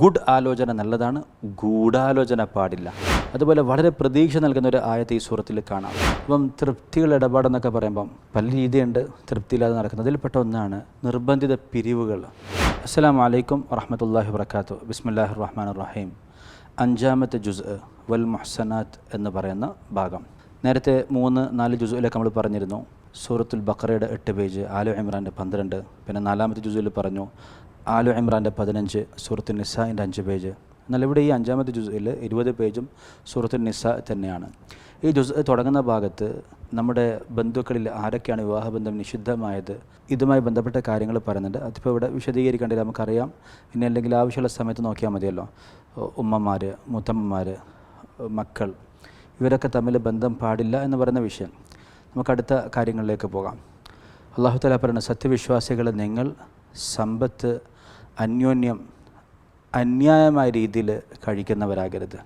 Good ആലോചന നല്ലതാണ്, ഗൂഢാലോചന പാടില്ല. അതുപോലെ വളരെ പ്രതീക്ഷ നൽകുന്ന ഒരു ആയത്ത് ഈ സൂറത്തിൽ കാണാം. അപ്പം തൃപ്തികൾ ഇടപാടെന്നൊക്കെ പറയുമ്പം പല രീതിയുണ്ട് തൃപ്തിയില്ലാതെ നടക്കുന്നത്. അതിൽപ്പെട്ട ഒന്നാണ് നിർബന്ധിത പിരിവുകൾ. അസ്സലാമു അലൈക്കും വറഹ്മത്തുള്ളാഹി വബറകാതുഹു. ബിസ്മില്ലാഹിർ റഹ്മാനിർ റഹീം. 5-ാമത്തെ ജുസ് വൽ മുഹ്സനാത്ത് എന്ന് പറയുന്ന ഭാഗം. നേരത്തെ 3-4 ജുസുകളിലൊക്കെ നമ്മൾ പറഞ്ഞിരുന്നു. സൂറത്തുൽ ബഖറയുടെ 8 പേജ്, ആലു ഇമ്രാൻ്റെ 12, പിന്നെ 4-ാമത്തെ ജുസുവിൽ പറഞ്ഞു ആലു ഇമ്രാൻ്റെ 15, സൂറത്തുൽ നിസാഇൻ്റെ 5 പേജ്. എന്നാൽ ഇവിടെ ഈ 5-ാമത്തെ ജുസുയിൽ 20 പേജും സൂറത്തുൽ നിസാ തന്നെയാണ്. ഈ ജുസ് തുടങ്ങുന്ന ഭാഗത്ത് നമ്മുടെ ബന്ധുക്കളിൽ ആരൊക്കെയാണ് വിവാഹബന്ധം നിഷിദ്ധമായത്, ഇതുമായി ബന്ധപ്പെട്ട കാര്യങ്ങൾ പറയുന്നുണ്ട്. അതിപ്പോൾ ഇവിടെ വിശദീകരിക്കേണ്ടത് നമുക്കറിയാം. ഇനി അല്ലെങ്കിൽ ആവശ്യമുള്ള സമയത്ത് നോക്കിയാൽ മതിയല്ലോ. ഉമ്മമാർ, മുത്തമ്മമാർ, മക്കൾ, ഇവരൊക്കെ തമ്മിൽ ബന്ധം പാടില്ല എന്ന് പറയുന്ന വിഷയം. നമുക്കടുത്ത കാര്യങ്ങളിലേക്ക് പോകാം. അല്ലാഹു തആല പറയുന്ന സത്യവിശ്വാസികൾ, നിങ്ങൾ സമ്പത്ത് അന്യോന്യം അന്യായമായ രീതിയിൽ കഴിക്കുന്നവരാകരുത്.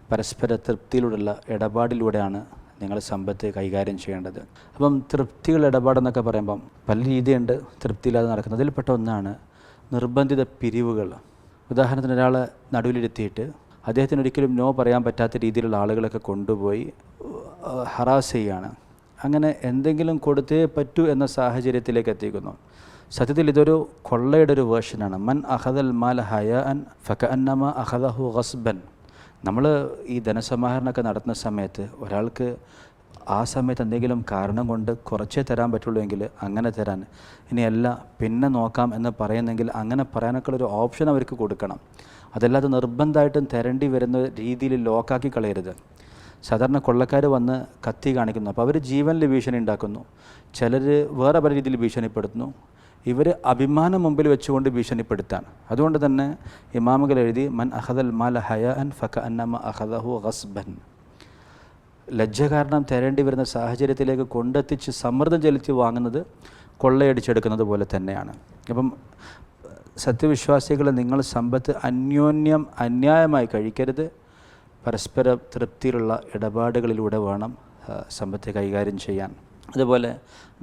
പരസ്പര തൃപ്തിയിലൂടെയുള്ള ഇടപാടിലൂടെയാണ് നിങ്ങൾ സമ്പത്ത് കൈകാര്യം ചെയ്യേണ്ടത്. അപ്പം തൃപ്തികൾ ഇടപാടെന്നൊക്കെ പറയുമ്പം പല രീതിയുണ്ട് തൃപ്തിയില്ലാതെ നടക്കുന്നത്. അതിൽപ്പെട്ട ഒന്നാണ് നിർബന്ധിത പിരിവുകൾ. ഉദാഹരണത്തിന് ഒരാളെ നടുവിലിരുത്തിയിട്ട് അദ്ദേഹത്തിന് ഒരിക്കലും നോ പറയാൻ പറ്റാത്ത രീതിയിലുള്ള ആളുകളൊക്കെ കൊണ്ടുപോയി ഹറാസ് ചെയ്യുകയാണ്. അങ്ങനെ എന്തെങ്കിലും കൊടുത്തേ പറ്റൂ എന്ന സാഹചര്യത്തിലേക്ക് എത്തിക്കുന്നു. സത്യത്തിൽ ഇതൊരു കൊള്ളയുടെ ഒരു വേർഷനാണ്. മൻ അഖദൽ മാല ഹയാഅൻ ഫകഅന്നമ അഖദഹു ഗസ്ബൻ. നമ്മൾ ഈ ധനസമാഹരണമൊക്കെ നടത്തുന്ന സമയത്ത് ഒരാൾക്ക് ആ സമയത്ത് എന്തെങ്കിലും കാരണം കൊണ്ട് കുറച്ചേ തരാൻ പറ്റുള്ളൂ എങ്കിൽ അങ്ങനെ തരാൻ, ഇനിയല്ല പിന്നെ നോക്കാം എന്ന് പറയുന്നെങ്കിൽ അങ്ങനെ പറയാനൊക്കെ ഒരു ഓപ്ഷൻ അവർക്ക് കൊടുക്കണം. അതല്ലാതെ നിർബന്ധമായിട്ടും തരേണ്ടി വരുന്ന രീതിയിൽ ലോക്കാക്കി കളയരുത്. സാധാരണ കൊള്ളക്കാർ വന്ന് കത്തി കാണിക്കുന്നു. അപ്പോൾ അവർ ജീവനിൽ ഭീഷണി ഉണ്ടാക്കുന്നു. ചിലർ വേറെ പല രീതിയിൽ ഭീഷണിപ്പെടുത്തുന്നു. ഇവർ അഭിമാനം മുമ്പിൽ വെച്ചുകൊണ്ട് ഭീഷണിപ്പെടുത്താണ്. അതുകൊണ്ട് തന്നെ ഇമാമുകൾ എഴുതി മൻ അഖദൽ മാല ഹയാഅൻ ഫകഅന്നമ അഖദഹു ഗസ്ബൻ. ലജ്ജ കാരണം തരേണ്ടി വരുന്ന സാഹചര്യത്തിലേക്ക് കൊണ്ടെത്തിച്ച് സമ്മർദ്ദം ചെലുത്തി വാങ്ങുന്നത് കൊള്ളയടിച്ചെടുക്കുന്നത് പോലെ തന്നെയാണ്. അപ്പം സത്യവിശ്വാസികൾ, നിങ്ങൾ സമ്പത്ത് അന്യോന്യം അന്യായമായി കഴിക്കരുത്. പരസ്പര തൃപ്തിയിലുള്ള ഇടപാടുകളിലൂടെ വേണം സമ്പത്ത് കൈകാര്യം ചെയ്യാൻ. അതുപോലെ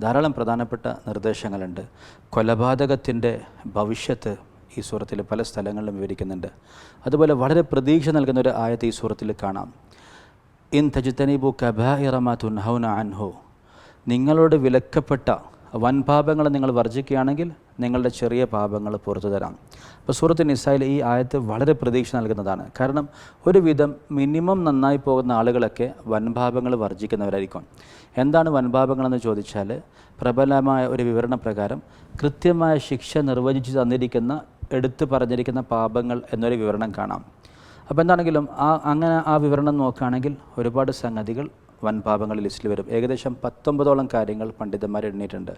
ധാരാളം പ്രധാനപ്പെട്ട നിർദ്ദേശങ്ങളുണ്ട്. കൊലപാതകത്തിൻ്റെ ഭവിഷ്യത്ത് ഈ സൂറത്തിൽ പല സ്ഥലങ്ങളിലും വിവരിക്കുന്നുണ്ട്. അതുപോലെ വളരെ പ്രതീക്ഷ നൽകുന്ന ഒരു ആയത്ത് ഈ സൂറത്തിൽ കാണാം. ഇൻ തജ്തനിബു കബാഇറ മാ തുൻഹൗന അൻഹു. നിങ്ങളോട് വിലക്കപ്പെട്ട വൻപാപങ്ങൾ നിങ്ങൾ വർജിക്കുകയാണെങ്കിൽ നിങ്ങളുടെ ചെറിയ പാപങ്ങൾ പുറത്തു തരാം. അപ്പോൾ സൂറത്ത് നിസായിൽ ഈ ആയത്ത് വളരെ പ്രതീക്ഷ നൽകുന്നതാണ്. കാരണം ഒരുവിധം മിനിമം നന്നായി പോകുന്ന ആളുകളൊക്കെ വൻപാപങ്ങൾ വർജിക്കുന്നവരായിരിക്കും. എന്താണ് വൻപാപങ്ങളെന്ന് ചോദിച്ചാൽ, പ്രബലമായ ഒരു വിവരണ പ്രകാരം കൃത്യമായ ശിക്ഷ നിർവചിച്ച് തന്നിരിക്കുന്ന എടുത്തു പറഞ്ഞിരിക്കുന്ന പാപങ്ങൾ എന്നൊരു വിവരണം കാണാം. അപ്പോൾ എന്താണെങ്കിലും അങ്ങനെ ആ വിവരണം നോക്കുകയാണെങ്കിൽ ഒരുപാട് സംഗതികൾ വൻപാപങ്ങൾ ലിസ്റ്റിൽ വരും. ഏകദേശം 19ഓളം കാര്യങ്ങൾ പണ്ഡിതന്മാർ എണ്ണിയിട്ടുണ്ട്.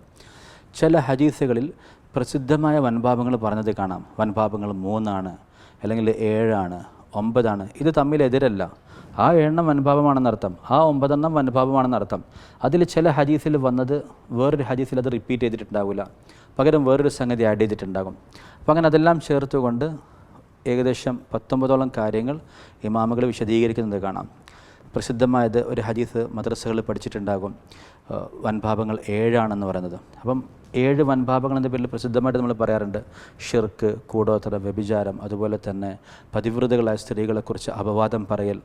ചില ഹദീസുകളിൽ പ്രസിദ്ധമായ വൻപാപങ്ങൾ പറഞ്ഞത് കാണാം. വൻപാപങ്ങൾ 3 അല്ലെങ്കിൽ 7, 9. ഇത് തമ്മിൽ എതിരല്ല. ആ 7 വൻപാപമാണെന്നർത്ഥം, ആ 9 വൻപാപമാണെന്നർത്ഥം. അതിൽ ചില ഹദീസിൽ വന്നത് വേറൊരു ഹദീസിൽ അത് റിപ്പീറ്റ് ചെയ്തിട്ടുണ്ടാവില്ല, പകരം വേറൊരു സംഗതി ആഡ് ചെയ്തിട്ടുണ്ടാകും. അപ്പോൾ അങ്ങനെ അതെല്ലാം ചേർത്തുകൊണ്ട് ഏകദേശം 19ഓളം കാര്യങ്ങൾ ഇമാമുകൾ വിശദീകരിക്കുന്നത് കാണാം. പ്രസിദ്ധമായത് ഒരു ഹദീസ് മദ്രസകളിൽ പഠിച്ചിട്ടുണ്ടാകും, വൻപാപങ്ങൾ 7 പറയുന്നത്. അപ്പം 7 വൻപാപങ്ങൾ എന്ന പേരിൽ പ്രസിദ്ധമായിട്ട് നമ്മൾ പറയാറുണ്ട്. ഷിർക്ക്, കൂടോത്തരം, വ്യഭിചാരം, അതുപോലെ തന്നെ പതിവ്രതകളായ സ്ത്രീകളെക്കുറിച്ച് അപവാദം പറയൽ,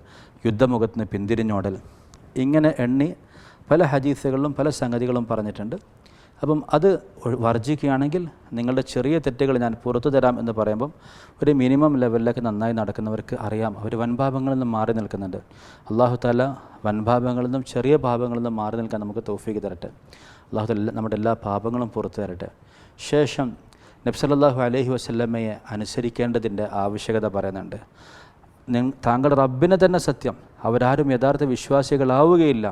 യുദ്ധമുഖത്തിന് പിന്തിരിഞ്ഞോടൽ, ഇങ്ങനെ എണ്ണി പല ഹദീസുകളിലും പല സംഗതികളും പറഞ്ഞിട്ടുണ്ട്. അപ്പം അത് വർജിക്കുകയാണെങ്കിൽ നിങ്ങളുടെ ചെറിയ തെറ്റുകൾ ഞാൻ പുറത്തു തരാം എന്ന് പറയുമ്പം ഒരു മിനിമം ലെവലിലേക്ക് നന്നായി നടക്കുന്നവർക്ക് അറിയാം അവർ വൻപാപങ്ങളിൽ നിന്നും മാറി നിൽക്കുന്നുണ്ട്. അല്ലാഹു തആല വൻപാപങ്ങളിൽ നിന്നും ചെറിയ പാപങ്ങളിൽ നിന്നും മാറി നിൽക്കാൻ നമുക്ക് തൗഫീഖ് തരട്ടെ. അല്ലാഹു തആല നമ്മുടെ എല്ലാ പാപങ്ങളും പുറത്തു തരട്ടെ. ശേഷം നബി സല്ലല്ലാഹു അലൈഹി വസല്ലമയെ അനുസരിക്കേണ്ടതിൻ്റെ ആവശ്യകത പറയുന്നുണ്ട്. താങ്കളുടെ റബ്ബിനെ തന്നെ സത്യം, അവരാരും യഥാർത്ഥ വിശ്വാസികളാവുകയില്ല.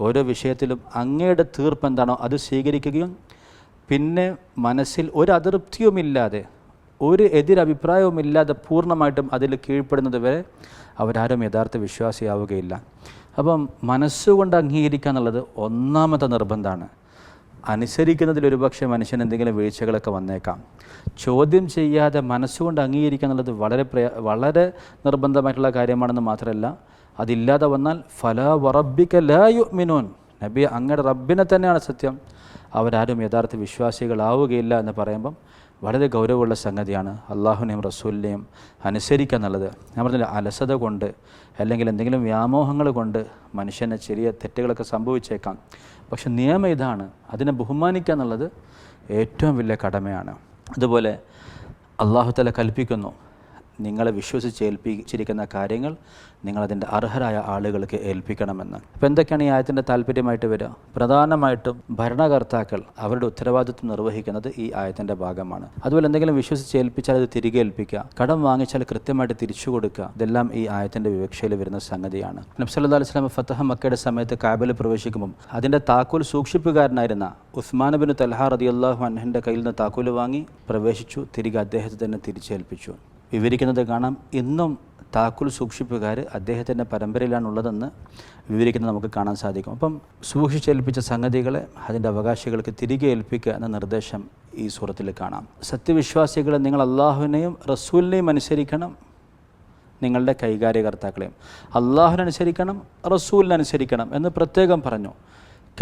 ഓരോ വിഷയത്തിലും അങ്ങയുടെ തീർപ്പ് എന്താണോ അത് സ്വീകരിക്കുകയും പിന്നെ മനസ്സിൽ ഒരു അതൃപ്തിയുമില്ലാതെ ഒരു എതിരഭിപ്രായവുമില്ലാതെ പൂർണ്ണമായിട്ടും അതിൽ കീഴ്പ്പെടുന്നത് വരെ അവരാരും യഥാർത്ഥ വിശ്വാസിയാവുകയില്ല. അപ്പം മനസ്സുകൊണ്ട് അംഗീകരിക്കുക എന്നുള്ളത് ഒന്നാമത്തെ നിർബന്ധമാണ്. അനുസരിക്കുന്നതിൽ ഒരുപക്ഷെ മനുഷ്യൻ എന്തെങ്കിലും വീഴ്ചകളൊക്കെ വന്നേക്കാം. ചോദ്യം ചെയ്യാതെ മനസ്സുകൊണ്ട് അംഗീകരിക്കുക എന്നുള്ളത് വളരെ നിർബന്ധമായിട്ടുള്ള കാര്യമാണെന്ന് മാത്രമല്ല, അതില്ലാതെ വന്നാൽ ഫലാ വറബ്ബിക ലാ യുഅ്മിനൂൻ. നബി, അങ്ങയുടെ റബ്ബിനെ തന്നെയാണ് സത്യം, അവരാരും യഥാർത്ഥ വിശ്വാസികളാവുകയില്ല എന്ന് പറയുമ്പം വളരെ ഗൗരവമുള്ള സംഗതിയാണ്. അള്ളാഹുവിനെയും റസൂലിനെയും അനുസരിക്കുക എന്നുള്ളത്. ഞാൻ പറഞ്ഞില്ല, അലസത കൊണ്ട് അല്ലെങ്കിൽ എന്തെങ്കിലും വ്യാമോഹങ്ങൾ കൊണ്ട് മനുഷ്യന് ചെറിയ തെറ്റുകളൊക്കെ സംഭവിച്ചേക്കാം. പക്ഷെ നിയമം ഇതാണ്, അതിനെ ബഹുമാനിക്കുക എന്നുള്ളത് ഏറ്റവും വലിയ കടമയാണ്. അതുപോലെ അള്ളാഹു തആല കൽപ്പിക്കുന്നു, നിങ്ങളെ വിശ്വസിച്ച് ഏൽപ്പിച്ചിരിക്കുന്ന കാര്യങ്ങൾ നിങ്ങളതിൻ്റെ അർഹരായ ആളുകൾക്ക് ഏൽപ്പിക്കണമെന്ന്. അപ്പോൾ എന്തൊക്കെയാണ് ഈ ആയത്തിൻ്റെ താല്പര്യമായിട്ട് വരിക? പ്രധാനമായിട്ടും ഭരണകർത്താക്കൾ അവരുടെ ഉത്തരവാദിത്വം നിർവഹിക്കുന്നത് ഈ ആയത്തിൻ്റെ ഭാഗമാണ്. അതുപോലെ എന്തെങ്കിലും വിശ്വസിച്ച് ഏൽപ്പിച്ചാൽ അത് തിരികെ ഏൽപ്പിക്കുക, കടം വാങ്ങിച്ചാൽ കൃത്യമായിട്ട് തിരിച്ചു കൊടുക്കുക, ഇതെല്ലാം ഈ ആയത്തിൻ്റെ വിവക്ഷയിൽ വരുന്ന സംഗതിയാണ്. നബി സല്ലല്ലാഹു അലൈഹി വസല്ലം ഫതഹ് മക്കയുടെ സമയത്ത് കഅബയിൽ പ്രവേശിക്കുമ്പം അതിൻ്റെ താക്കോൽ സൂക്ഷിപ്പുകാരനായിരുന്ന ഉസ്മാൻ ബിൻ തൽഹ റളിയല്ലാഹു അൻഹുവിൻ്റെ കയ്യിൽ നിന്ന് താക്കോൽ വാങ്ങി പ്രവേശിച്ചു, തിരികെ അദ്ദേഹത്തെ തന്നെ തിരിച്ചേൽപ്പിച്ചു. വിവരിക്കുന്നത് കാണാം, ഇന്നും താക്കോൽ സൂക്ഷിപ്പുകാർ അദ്ദേഹത്തിൻ്റെ പരമ്പരയിലാണുള്ളതെന്ന് വിവരിക്കുന്നത് നമുക്ക് കാണാൻ സാധിക്കും. അപ്പം സൂക്ഷിച്ചേൽപ്പിച്ച സംഗതികളെ അതിൻ്റെ അവകാശികൾക്ക് തിരികെ ഏൽപ്പിക്കുക എന്ന നിർദ്ദേശം ഈ സൂറത്തിൽ കാണാം. സത്യവിശ്വാസികളെ, നിങ്ങൾ അള്ളാഹുവിനെയും റസൂലിനെയും അനുസരിക്കണം, നിങ്ങളുടെ കൈകാര്യകർത്താക്കളെയും. അള്ളാഹുവിനനുസരിക്കണം, റസൂലിനനുസരിക്കണം എന്ന് പ്രത്യേകം പറഞ്ഞു.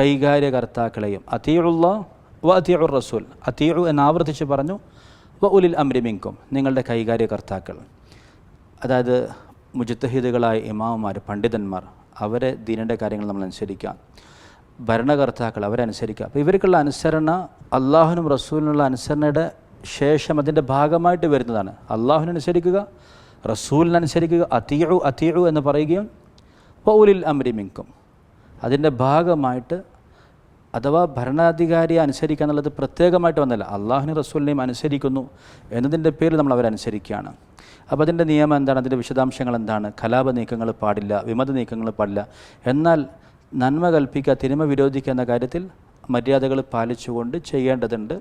കൈകാര്യകർത്താക്കളെയും അത്തിയുല്ലാഹ് വ അത്തിയുർ റസൂൽ, അത്തിയു എന്ന് ആവർത്തിച്ച് പറഞ്ഞു. വ ഉലിൽ അംരി മിൻകും, നിങ്ങളുടെ കൈകാര്യകർത്താക്കൾ, അതായത് മുജ്തഹിദുകളായ ഇമാമുമാർ, പണ്ഡിതന്മാർ, അവരെ ദീനിൻ്റെ കാര്യങ്ങൾ നമ്മൾ അനുസരിക്കുക. ഭരണകർത്താക്കൾ അവരെ അനുസരിക്കുക. അപ്പോൾ ഇവർക്കുള്ള അനുസരണ അള്ളാഹുവിനും റസൂലിനുള്ള അനുസരണയുടെ ശേഷം അതിൻ്റെ ഭാഗമായിട്ട് വരുന്നതാണ്. അള്ളാഹുവിനനുസരിക്കുക, റസൂലിനനുസരിക്കുക, അത്തിയു എന്ന് പറയുകയും വ ഉലിൽ അംരി മിൻകും, അതിൻ്റെ ഭാഗമായിട്ട്, അഥവാ ഭരണാധികാരിയെ അനുസരിക്കുക എന്നുള്ളത് പ്രത്യേകമായിട്ട് വന്നല്ല, അള്ളാഹുവിനെയും റസൂലിനെയും അനുസരിക്കുന്നു എന്നതിൻ്റെ പേരിൽ നമ്മൾ അവരനുസരിക്കുകയാണ്. അപ്പോൾ അതിൻ്റെ നിയമം എന്താണ്, അതിൻ്റെ വിശദാംശങ്ങൾ എന്താണ്? കലാപ നീക്കങ്ങൾ പാടില്ല, വിമത നീക്കങ്ങൾ പാടില്ല. എന്നാൽ നന്മ കൽപ്പിക്കുക, തിന്മ വിരോധിക്കുക എന്ന കാര്യത്തിൽ മര്യാദകൾ പാലിച്ചുകൊണ്ട് ചെയ്യേണ്ടതുണ്ട്.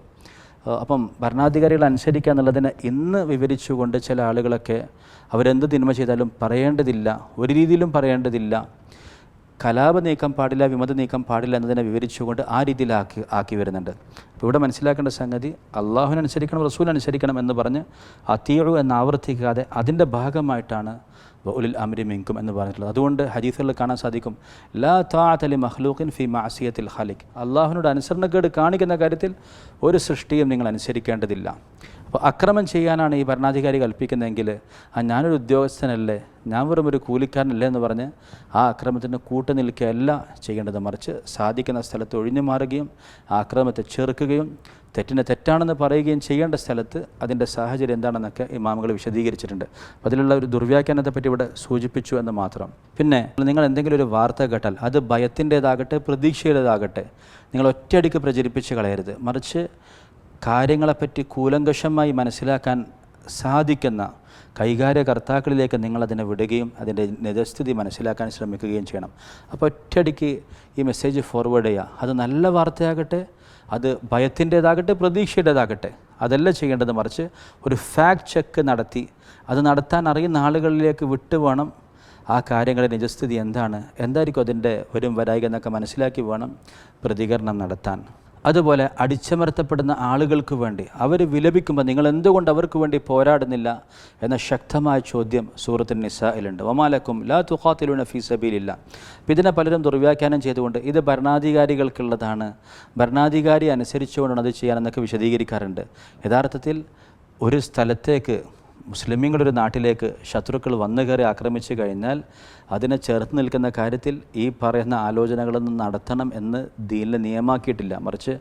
അപ്പം ഭരണാധികാരികളെ അനുസരിക്കുക എന്നുള്ളതിനെ ഇന്ന് വിവരിച്ചുകൊണ്ട് ചില ആളുകളൊക്കെ അവരെന്ത് തിന്മ ചെയ്താലും പറയേണ്ടതില്ല, ഒരു രീതിയിലും പറയേണ്ടതില്ല, കലാപ നീക്കം പാടില്ല, വിമത നീക്കം പാടില്ല എന്നതിനെ വിവരിച്ചുകൊണ്ട് ആ രീതിയിൽ ആക്കി വരുന്നുണ്ട്. അപ്പോൾ ഇവിടെ മനസ്സിലാക്കേണ്ട സംഗതി, അള്ളാഹുവിനനുസരിക്കണം, റസൂലിനനുസരിക്കണം എന്ന് പറഞ്ഞ് അത്തിയു എന്ന് ആവർത്തിക്കാതെ അതിൻ്റെ ഭാഗമായിട്ടാണ് ഉലിൽ അംരി മിൻകും എന്ന് പറഞ്ഞിട്ടുള്ളത്. അതുകൊണ്ട് ഹദീസുകളിൽ കാണാൻ സാധിക്കും, ലാ തഅത ലി മഖ്ലൂഖിൻ ഫി മഅസിയത്തിൽ ഖാലിഖ്, അള്ളാഹുവിനോട് അനുസരണക്കേട് കാണിക്കുന്ന കാര്യത്തിൽ ഒരു സൃഷ്ടിയും നിങ്ങൾ അനുസരിക്കേണ്ടതില്ല. അപ്പോൾ അക്രമം ചെയ്യാനാണ് ഈ ഭരണാധികാരി കൽപ്പിക്കുന്നതെങ്കിൽ ഞാനൊരു ഉദ്യോഗസ്ഥനല്ലേ, ഞാൻ വെറും ഒരു കൂലിക്കാരനല്ലേ എന്ന് പറഞ്ഞ് ആ അക്രമത്തിന് കൂട്ടു നിൽക്കുകയല്ല ചെയ്യേണ്ടത്. മറിച്ച് സാധിക്കുന്ന സ്ഥലത്ത് ഒഴിഞ്ഞു മാറുകയും ആ അക്രമത്തെ ചെറുക്കുകയും തെറ്റിനെ തെറ്റാണെന്ന് പറയുകയും ചെയ്യേണ്ട സ്ഥലത്ത് അതിൻ്റെ സാഹചര്യം എന്താണെന്നൊക്കെ ഇമാമുകൾ വിശദീകരിച്ചിട്ടുണ്ട്. അപ്പോൾ അതിലുള്ള ഒരു ദുർവ്യാഖ്യാനത്തെ പറ്റി ഇവിടെ സൂചിപ്പിച്ചു എന്ന് മാത്രം. പിന്നെ നിങ്ങൾ എന്തെങ്കിലും ഒരു വാർത്ത കേട്ടാൽ അത് ഭയത്തിൻ്റേതാകട്ടെ പ്രതീക്ഷയുടേതാകട്ടെ നിങ്ങൾ ഒറ്റയടിക്ക് പ്രചരിപ്പിച്ച് കളയരുത്. മറിച്ച് കാര്യങ്ങളെപ്പറ്റി കൂലങ്കഷമായി മനസ്സിലാക്കാൻ സാധിക്കുന്ന കൈകാര്യകർത്താക്കളിലേക്ക് നിങ്ങളതിനെ വിടുകയും അതിൻ്റെ നിജസ്ഥിതി മനസ്സിലാക്കാൻ ശ്രമിക്കുകയും ചെയ്യണം. അപ്പോൾ ഒറ്റയടിക്ക് ഈ മെസ്സേജ് ഫോർവേഡ് ചെയ്യുക. അത് നല്ല വാർത്തയാകട്ടെ, അത് ഭയത്തിൻ്റേതാകട്ടെ പ്രതീക്ഷയുടേതാകട്ടെ, അതല്ല ചെയ്യേണ്ടത്. മറിച്ച് ഒരു ഫാക്ട് ചെക്ക് നടത്തി അത് നടത്താൻ അറിയുന്ന ആളുകളിലേക്ക് വിട്ട് വേണം ആ കാര്യങ്ങളുടെ നിജസ്ഥിതി എന്തായിരിക്കും അതിൻ്റെ വരും വരായിക എന്നൊക്കെ മനസ്സിലാക്കി വേണം പ്രതികരണം നടത്താൻ. അതുപോലെ അടിച്ചമർത്തപ്പെടുന്ന ആളുകൾക്ക് വേണ്ടി അവർ വിലപിക്കുമ്പോൾ നിങ്ങൾ എന്തുകൊണ്ട് അവർക്ക് വേണ്ടി പോരാടുന്നില്ല എന്ന ശക്തമായ ചോദ്യം സൂറത്തുൻ നിസായിലുണ്ട്. വമാലക്കും ലാ തുഖാതിലൂന ഫീ സബീലില്ല. ഇതിനെ പലരും ദുർവ്യാഖ്യാനം ചെയ്തുകൊണ്ട് ഇത് ഭരണാധികാരികൾക്കുള്ളതാണ്, ഭരണാധികാരി അനുസരിച്ചുകൊണ്ടാണ് അത് ചെയ്യാനെന്നൊക്കെ വിശദീകരിക്കാറുണ്ട്. യഥാർത്ഥത്തിൽ ഒരു സ്ഥലത്തേക്ക്, മുസ്ലിമീങ്ങളൊരു നാട്ടിലേക്ക് ശത്രുക്കൾ വന്നു കയറി ആക്രമിച്ചു കഴിഞ്ഞാൽ അതിനെ ചേർത്ത് നിൽക്കുന്ന കാര്യത്തിൽ ഈ പറയുന്ന ആലോചനകളൊന്നും നടത്തണം എന്ന് ദീനിൽ നിയമാക്കിയിട്ടില്ല. മറിച്ച്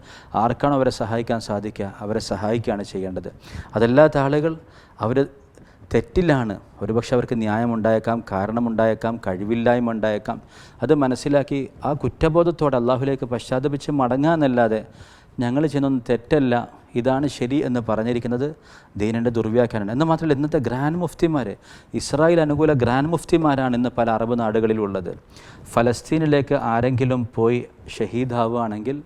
ആർക്കാണോ അവരെ സഹായിക്കാൻ സാധിക്കുക അവരെ സഹായിക്കുകയാണ് ചെയ്യേണ്ടത്. അതല്ലാത്ത ആളുകൾ അവർ തെറ്റിലാണ്, ഒരുപക്ഷെ അവർക്ക് ന്യായമുണ്ടായേക്കാം, കാരണമുണ്ടായേക്കാം, കഴിവില്ലായ്മ ഉണ്ടായേക്കാം. അത് മനസ്സിലാക്കി ആ കുറ്റബോധത്തോടെ അള്ളാഹുലേക്ക് പശ്ചാത്തപിച്ച് മടങ്ങാന്നല്ലാതെ ഞങ്ങൾ ചെയ്യുന്നൊന്നും തെറ്റല്ല, ഇതാണ് ശരി എന്ന് പറഞ്ഞിരിക്കുന്നത് ദീനിൻ്റെ ദുർവ്യാഖ്യാനമാണ്. എന്ന് മാത്രമല്ല, ഇന്നത്തെ ഗ്രാൻഡ് മുഫ്തിമാർ, ഇസ്രായേൽ അനുകൂല ഗ്രാൻഡ് മുഫ്തിമാരാണ് ഇന്ന് പല അറബ് നാടുകളിലുള്ളത്. ഫലസ്തീനിലേക്ക് ആരെങ്കിലും പോയി ഷഹീദാവുകയാണെങ്കിൽ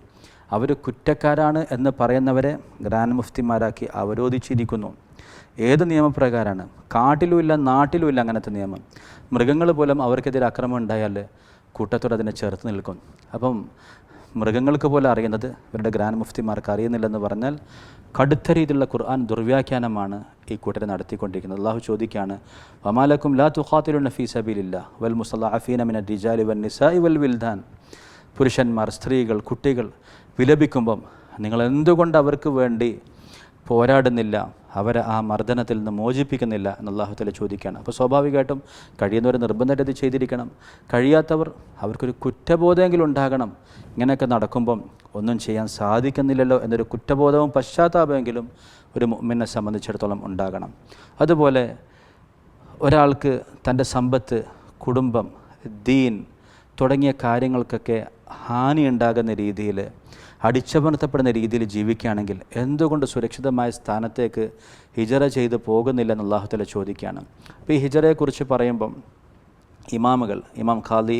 അവർ കുറ്റക്കാരാണ് എന്ന് പറയുന്നവരെ ഗ്രാൻഡ് മുഫ്തിമാരാക്കി അവരോധിച്ചിരിക്കുന്നു. ഏത് നിയമപ്രകാരമാണ്? കാട്ടിലുമില്ല നാട്ടിലുമില്ല അങ്ങനത്തെ നിയമം. മൃഗങ്ങൾ പോലും അവർക്കെതിരെ ആക്രമണം ഉണ്ടായാൽ കൂട്ടത്തോടെ അതിനെ ചേർത്ത് നിൽക്കും. അപ്പം മൃഗങ്ങൾക്ക് പോലെ അറിയുന്നത് ഇവരുടെ ഗ്രാൻഡ് മുഫ്തിമാർക്ക് അറിയുന്നില്ലെന്ന് പറഞ്ഞാൽ കടുത്ത രീതിയിലുള്ള ഖുർആൻ ദുർവ്യാഖ്യാനമാണ് ഈ കൂട്ടരെ നടത്തിക്കൊണ്ടിരിക്കുന്നത്. അള്ളാഹു ചോദിക്കുകയാണ്, വമാലക്കും ലാ തുഖാതിലൂന ഫീ സബീലില്ലാഹ് വൽ മുസ്തളഅഫീന മിനൽ റിജാലി വൻ നിസാഇ വൽ വിൽദാൻ. പുരുഷന്മാർ, സ്ത്രീകൾ, കുട്ടികൾ വിലപിക്കുമ്പം നിങ്ങൾ എന്തുകൊണ്ട് അവർക്ക് വേണ്ടി പോരാടുന്നില്ല, അവരെ ആ മർദ്ദനത്തിൽ നിന്ന് മോചിപ്പിക്കുന്നില്ല എന്ന് അല്ലാഹു തആല ചോദിക്കുകയാണ്. അപ്പോൾ സ്വാഭാവികമായിട്ടും കഴിയുന്നവർ നിർബന്ധമായിട്ട് ഇത് ചെയ്തിരിക്കണം. കഴിയാത്തവർ അവർക്കൊരു കുറ്റബോധമെങ്കിലും ഉണ്ടാകണം. ഇങ്ങനെയൊക്കെ നടക്കുമ്പം ഒന്നും ചെയ്യാൻ സാധിക്കുന്നില്ലല്ലോ എന്നൊരു കുറ്റബോധവും പശ്ചാത്താപമെങ്കിലും ഒരു മുഅ്മിനെ സംബന്ധിച്ചിടത്തോളം ഉണ്ടാകണം. അതുപോലെ ഒരാൾക്ക് തൻ്റെ സമ്പത്ത്, കുടുംബം, ദീൻ തുടങ്ങിയ കാര്യങ്ങൾക്കൊക്കെ ഹാനി ഉണ്ടാകുന്ന രീതിയിൽ, അടിച്ചമർത്തപ്പെടുന്ന രീതിയിൽ ജീവിക്കുകയാണെങ്കിൽ എന്തുകൊണ്ട് സുരക്ഷിതമായ സ്ഥാനത്തേക്ക് ഹിജറ ചെയ്ത് പോകുന്നില്ല എന്ന് അല്ലാഹു തആല ചോദിക്കുകയാണ്. അപ്പോൾ ഈ ഹിജറയെക്കുറിച്ച് പറയുമ്പം ഇമാമുകൾ, ഇമാം ഖാദി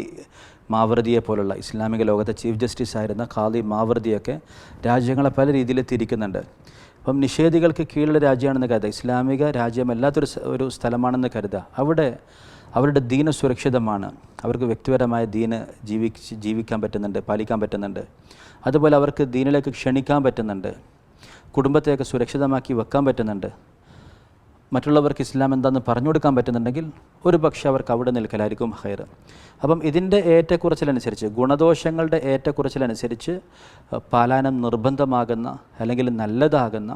മാവർദിയെ പോലുള്ള ഇസ്ലാമിക ലോകത്തെ ചീഫ് ജസ്റ്റിസ് ആയിരുന്ന ഖാദി മാവർദിയൊക്കെ രാജ്യങ്ങളെ പല രീതിയിൽ തിരിക്കുന്നുണ്ട്. അപ്പം നിഷേധികൾക്ക് കീഴിലുള്ള രാജ്യമാണെന്ന് കരുതുക, ഇസ്ലാമിക രാജ്യമല്ലാത്തൊരു സ്ഥലമാണെന്ന് കരുതുക. അവിടെ അവരുടെ ദീന് സുരക്ഷിതമാണ്, അവർക്ക് വ്യക്തിപരമായ ദീന് ജീവിക്കാൻ പറ്റുന്നുണ്ട്, പാലിക്കാൻ പറ്റുന്നുണ്ട്. അതുപോലെ അവർക്ക് ദീനിലേക്ക് ക്ഷണിക്കാൻ പറ്റുന്നുണ്ട്, കുടുംബത്തെയൊക്കെ സുരക്ഷിതമാക്കി വെക്കാൻ പറ്റുന്നുണ്ട്, മറ്റുള്ളവർക്ക് ഇസ്ലാം എന്താണെന്ന് പറഞ്ഞു കൊടുക്കാൻ പറ്റുന്നുണ്ടെങ്കിൽ ഒരു പക്ഷേ അവർക്ക് അവിടെ നിൽക്കലായിരിക്കും ഹൈർ. അപ്പം ഇതിൻ്റെ ഏറ്റക്കുറച്ചിലനുസരിച്ച്, ഗുണദോഷങ്ങളുടെ ഏറ്റക്കുറച്ചിലനുസരിച്ച് പാലായനം നിർബന്ധമാകുന്ന അല്ലെങ്കിൽ നല്ലതാകുന്ന,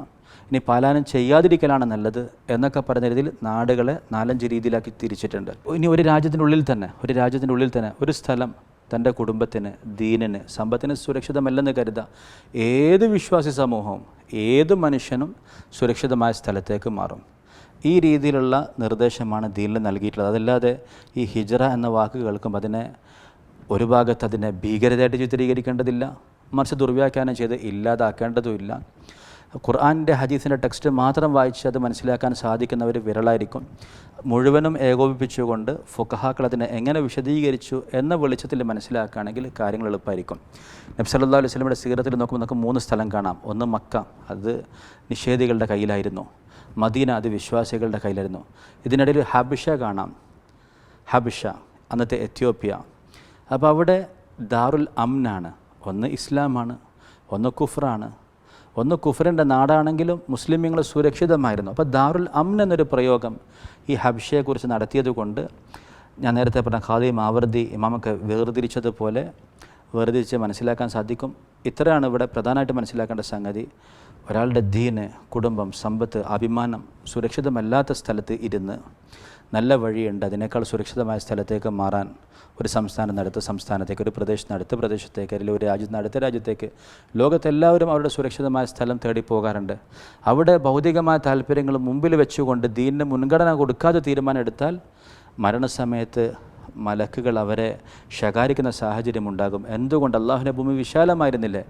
ഇനി പാലായനം ചെയ്യാതിരിക്കലാണ് നല്ലത് എന്നൊക്കെ പറയുന്ന രീതിയിൽ നാടുകളെ 4-5 രീതിയിലാക്കി തിരിച്ചിട്ടുണ്ട്. ഇനി ഒരു രാജ്യത്തിൻ്റെ ഉള്ളിൽ തന്നെ ഒരു സ്ഥലം തൻ്റെ കുടുംബത്തിന്, ദീനിന്, സമ്പത്തിന് സുരക്ഷിതമല്ലെന്ന് കരുതുക. ഏത് വിശ്വാസി സമൂഹവും ഏത് മനുഷ്യനും സുരക്ഷിതമായ സ്ഥലത്തേക്ക് മാറും. ഈ രീതിയിലുള്ള നിർദ്ദേശമാണ് ദീനിൽ നൽകിയിട്ടുള്ളത്. അതല്ലാതെ ഈ ഹിജ്റ എന്ന വാക്ക് കേൾക്കുമ്പോൾ ഒരു ഭാഗത്ത് അതിനെ ഭീകരതയായിട്ട് ചിത്രീകരിക്കേണ്ടതില്ല, മറിച്ച് ദുർവ്യാഖ്യാനം ചെയ്ത് ഇല്ലാതാക്കേണ്ടതുമില്ല. ഖുർആനിൻ്റെ ഹദീസിൻ്റെ ടെക്സ്റ്റ് മാത്രം വായിച്ച് അത് മനസ്സിലാക്കാൻ സാധിക്കുന്നവർ വിരളായിരിക്കും. മുഴുവനും ഏകോപിപ്പിച്ചുകൊണ്ട് ഫുഖഹാക്കൾ അതിനെ എങ്ങനെ വിശദീകരിച്ചു എന്ന വെളിച്ചത്തിൽ മനസ്സിലാക്കുകയാണെങ്കിൽ കാര്യങ്ങൾ എളുപ്പമായിരിക്കും. നബി സല്ലല്ലാഹു അലൈഹി വസല്ലമയുടെ സീറത്തിൽ നോക്കുമ്പോൾ നമുക്ക് 3 സ്ഥലം കാണാം. ഒന്ന് മക്ക, അത് നിഷേധികളുടെ കയ്യിലായിരുന്നു. മദീന, അത് വിശ്വാസികളുടെ കയ്യിലായിരുന്നു. ഇതിനിടയിൽ ഹബിഷ കാണാം, ഹബിഷ അന്നത്തെ എത്യോപ്യ. അപ്പോൾ അവിടെ ദാറുൽ അംനാണ്. ഒന്ന് ഇസ്ലാമാണ്, ഒന്ന് കുഫ്റാണ്. ഒന്ന് കുഫറിൻ്റെ നാടാണെങ്കിലും മുസ്ലിമീങ്ങൾ സുരക്ഷിതമായിരുന്നു. അപ്പോൾ ദാറുൽ അംൻ എന്നൊരു പ്രയോഗം ഈ ഹബ്ഷയെക്കുറിച്ച് നടത്തിയത് കൊണ്ട് ഞാൻ നേരത്തെ പറഞ്ഞ ഖാദി മാവർദി ഇമാമൊക്കെ വേർതിരിച്ചതുപോലെ വേർതിരിച്ച് മനസ്സിലാക്കാൻ സാധിക്കും. ഇത്രയാണ് ഇവിടെ പ്രധാനമായിട്ട് മനസ്സിലാക്കേണ്ട സംഗതി. ഒരാളുടെ ദീന്, കുടുംബം, സമ്പത്ത്, അഭിമാനം സുരക്ഷിതമല്ലാത്ത സ്ഥലത്ത് ഇരുന്ന് നല്ല വഴിയുണ്ട് അതിനേക്കാൾ സുരക്ഷിതമായ സ്ഥലത്തേക്ക് മാറാൻ. ഒരു സംസ്ഥാനത്തേക്ക്, ഒരു പ്രദേശത്തേക്ക്, അല്ലെങ്കിൽ ഒരു അടുത്ത രാജ്യത്തേക്ക്. ലോകത്തെല്ലാവരും അവരുടെ സുരക്ഷിതമായ സ്ഥലം തേടി പോകാറുണ്ട്. അവിടെ ഭൗതികമായ താല്പര്യങ്ങൾ മുമ്പിൽ വെച്ചുകൊണ്ട് ദീനിന് മുൻഗണന കൊടുക്കാതെ തീരുമാനം എടുത്താൽ മരണസമയത്ത് മലക്കുകൾ അവരെ ശകാരിക്കുന്ന സാഹചര്യമുണ്ടാകും. എന്തുകൊണ്ട് അള്ളാഹുവിൻ്റെ ഭൂമി വിശാലമായിരുന്നില്ലേ,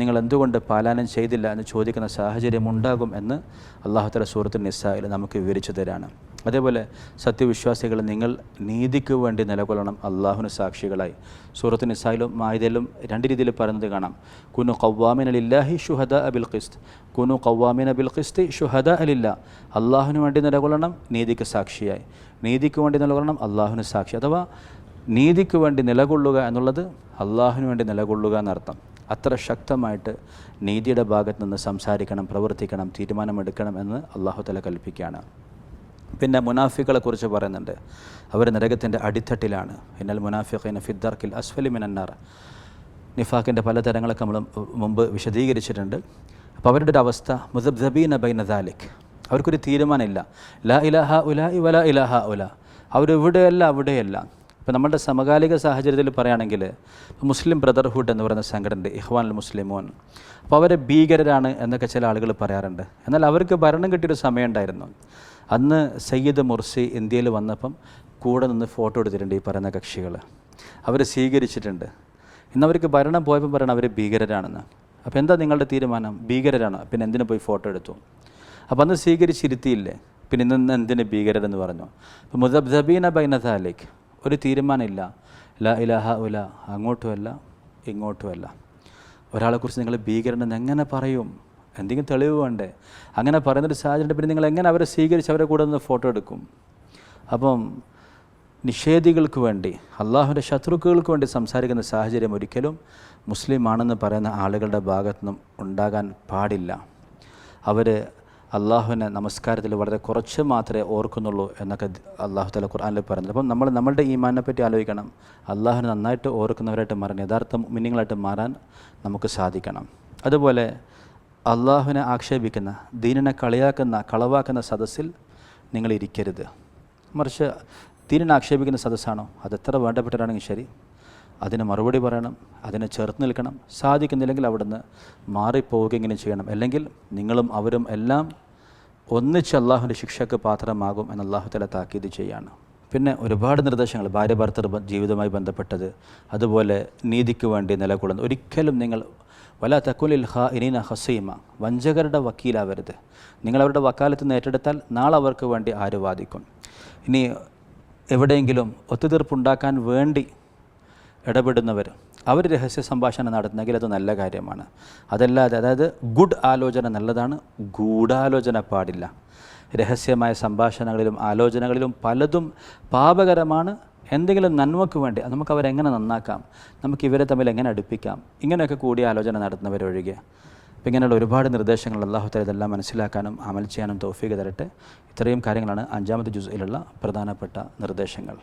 നിങ്ങൾ എന്തുകൊണ്ട് പാലായനം ചെയ്തില്ല എന്ന് ചോദിക്കുന്ന സാഹചര്യമുണ്ടാകും എന്ന് അല്ലാഹു തആല സൂറത്തുൽ നിസായിൽ നമുക്ക് വിവരിച്ചു തരാണ്. അതേപോലെ സത്യവിശ്വാസികൾ, നിങ്ങൾ നീതിക്ക് വേണ്ടി നിലകൊള്ളണം അള്ളാഹുവിന് സാക്ഷികളായി. സൂറത്തുൽ നിസായിലും മാഇദയിലും 2 രീതിയിൽ പറയുന്നത് കാണാം. കുനു ഖവ്വാമിന ലില്ലാഹി ശുഹദാഅ ബിൽ ഖിസ്ത്, കുനു ഖവ്വാമിന ബിൽ ഖിസ്തി ശുഹദാഅ ലില്ലാഹ്. അള്ളാഹുവിന് വേണ്ടി നിലകൊള്ളണം, നീതിക്ക് സാക്ഷിയായി. നീതിക്ക് വേണ്ടി നിലകൊള്ളണം, അള്ളാഹുവിന് സാക്ഷി. അഥവാ നീതിക്ക് വേണ്ടി നിലകൊള്ളുക എന്നുള്ളത് അള്ളാഹുവിന് വേണ്ടി നിലകൊള്ളുക എന്നർത്ഥം. അത്ര ശക്തമായിട്ട് നീതിയുടെ ഭാഗത്ത് നിന്ന് സംസാരിക്കണം, പ്രവർത്തിക്കണം, തീരുമാനമെടുക്കണം എന്ന് അല്ലാഹു തആല കൽപ്പിക്കുകയാണ്. പിന്നെ മുനാഫിക്കുകളെ കുറിച്ച് പറയുന്നുണ്ട്. അവർ നരകത്തിൻ്റെ അടിത്തട്ടിലാണ്. ഇന്നൽ മുനാഫിഖീന ഫിദ്ദർക്കിൽ അസ്ഫലി മിനന്നാർ. നിഫാഖിൻ്റെ പല തരങ്ങളൊക്കെ നമ്മൾ മുമ്പ് വിശദീകരിച്ചിട്ടുണ്ട്. അപ്പോൾ അവരുടെ ഒരു അവസ്ഥ മുസബ്സബീന ബൈന ദാലിക്, അവർക്കൊരു തീരുമാനമില്ല. ലാ ഇലാഹ ഉലാഇ വലാ ഇലാഹ ഉലാ, അവരിവിടെയല്ല അവിടെയല്ല. ഇപ്പോൾ നമ്മളുടെ സമകാലിക സാഹചര്യത്തിൽ പറയുകയാണെങ്കിൽ മുസ്ലിം ബ്രദർഹുഡ് എന്ന് പറയുന്ന സംഘടന, ഇഖ്വാനുൽ മുസ്ലിമൂൻ, അപ്പോൾ അവരെ ഭീകരരാണ് എന്നൊക്കെ ചില ആളുകൾ പറയാറുണ്ട്. എന്നാൽ അവർക്ക് ഭരണം കിട്ടിയൊരു സമയം ഉണ്ടായിരുന്നു. അന്ന് സയ്യിദ് മുർസി ഇന്ത്യയിൽ വന്നപ്പം കൂടെ നിന്ന് ഫോട്ടോ എടുത്തിട്ടുണ്ട് ഈ പറയുന്ന കക്ഷികൾ. അവർ സ്വീകരിച്ചിട്ടുണ്ട്. ഇന്നവർക്ക് ഭരണം പോയപ്പോൾ പറയണം അവർ ഭീകരരാണെന്ന്. അപ്പോൾ എന്താ നിങ്ങളുടെ തീരുമാനം? ഭീകരരാണോ? പിന്നെ എന്തിനു പോയി ഫോട്ടോ എടുത്തു? അപ്പോൾ അന്ന് സ്വീകരിച്ചിരുത്തിയില്ലേ, പിന്നെ ഇന്ന് എന്തിന് ഭീകരരെന്ന് പറഞ്ഞു? അപ്പോൾ മുസബ്സബീന ബൈന ദാലിക്, ഒരു തീരുമാനമില്ല. ലാ ഇലാഹ ഉലാ, അങ്ങോട്ടുമല്ല ഇങ്ങോട്ടുമല്ല. ഒരാളെക്കുറിച്ച് നിങ്ങൾ ഭീകരനെന്ന് എങ്ങനെ പറയും? എന്തെങ്കിലും തെളിവ് വേണ്ടേ? അങ്ങനെ പറയുന്നൊരു സാഹചര്യം പിന്നെ നിങ്ങൾ എങ്ങനെ അവരെ സ്വീകരിച്ച് അവരെ കൂടെ നിന്ന് ഫോട്ടോ എടുക്കും? അപ്പം നിഷേധികൾക്ക് വേണ്ടി, അള്ളാഹുവിൻ്റെ ശത്രുക്കൾക്ക് വേണ്ടി സംസാരിക്കുന്ന സാഹചര്യം ഒരിക്കലും മുസ്ലിം ആണെന്ന് പറയുന്ന ആളുകളുടെ ഭാഗത്തുനിന്നും ഉണ്ടാകാൻ പാടില്ല. അവർ അള്ളാഹുവിനെ നമസ്കാരത്തിൽ വളരെ കുറച്ച് മാത്രമേ ഓർക്കുന്നുള്ളൂ എന്നൊക്കെ അള്ളാഹു തആല ഖുർആനിൽ പറയുന്നത്. അപ്പം നമ്മൾ നമ്മളുടെ ഈമാനിനെ പറ്റി ആലോചിക്കണം. അള്ളാഹുവിനെ നന്നായിട്ട് ഓർക്കുന്നവരായിട്ട് മാറാൻ, യഥാർത്ഥ മുഅ്മിനീങ്ങളായിട്ട് മാറാൻ നമുക്ക് സാധിക്കണം. അതുപോലെ അള്ളാഹുവിനെ ആക്ഷേപിക്കുന്ന, ദീനിനെ കളിയാക്കുന്ന, കളവാക്കുന്ന സദസ്സിൽ നിങ്ങൾ ഇരിക്കരുത്. മറിച്ച് ദീനിനെ ആക്ഷേപിക്കുന്ന സദസ്സാണോ, അതെത്ര വേണ്ടപ്പെട്ടവരാണെങ്കിൽ ശരി, അതിന് മറുപടി പറയണം, അതിനെ ചേർത്ത് നിൽക്കണം. സാധിക്കുന്നില്ലെങ്കിൽ അവിടുന്ന് മാറിപ്പോവുകയെങ്കിലും ചെയ്യണം. അല്ലെങ്കിൽ നിങ്ങളും അവരും എല്ലാം ഒന്നിച്ച് അള്ളാഹുവിൻ്റെ ശിക്ഷയ്ക്ക് പാത്രമാകും എന്ന് അള്ളാഹു തആല താക്കീത് ചെയ്യാണ്. പിന്നെ ഒരുപാട് നിർദ്ദേശങ്ങൾ ഭാര്യ ഭർത്തൃ ജീവിതവുമായി ബന്ധപ്പെട്ടത്, അതുപോലെ നീതിക്ക് വേണ്ടി നിലകൊള്ളുന്നത്. ഒരിക്കലും നിങ്ങൾ വലാ തകുലിൽ ഖാഇനീന ഖസീമ, വഞ്ചകരുടെ വക്കീലാവരുത്. നിങ്ങൾ അവരുടെ വക്കാലത്ത് നിന്ന് ഏറ്റെടുത്താൽ നാളെ അവർക്ക് വേണ്ടി ആര് വാദിക്കും? ഇനി എവിടെയെങ്കിലും ഒത്തുതീർപ്പുണ്ടാക്കാൻ വേണ്ടി ഇടപെടുന്നവർ, അവർ രഹസ്യ സംഭാഷണം നടത്തുന്നെങ്കിൽ അത് നല്ല കാര്യമാണ്. അതല്ലാതെ, അതായത് ഗുഡ് ആലോചന നല്ലതാണ്, ഗൂഢാലോചന പാടില്ല. രഹസ്യമായ സംഭാഷണങ്ങളിലും ആലോചനകളിലും പലതും പാപകരമാണ്. എന്തെങ്കിലും നന്മയ്ക്ക് വേണ്ടി നമുക്ക് അവരെങ്ങനെ നന്നാക്കാം, നമുക്ക് ഇവരെ തമ്മിൽ എങ്ങനെ അടുപ്പിക്കാം, ഇങ്ങനെയൊക്കെ കൂടി ആലോചന നടത്തുന്നവരൊഴികെ. അപ്പം ഇങ്ങനെയുള്ള ഒരുപാട് നിർദ്ദേശങ്ങൾ അല്ലാഹു തആല ഇതെല്ലാം മനസ്സിലാക്കാനും അമൽ ചെയ്യാനും തൗഫീഖ് തരട്ടെ. ഇത്രയും കാര്യങ്ങളാണ് 5-ാമത്തെ ജുസ്ഇലുള്ള പ്രധാനപ്പെട്ട നിർദ്ദേശങ്ങൾ.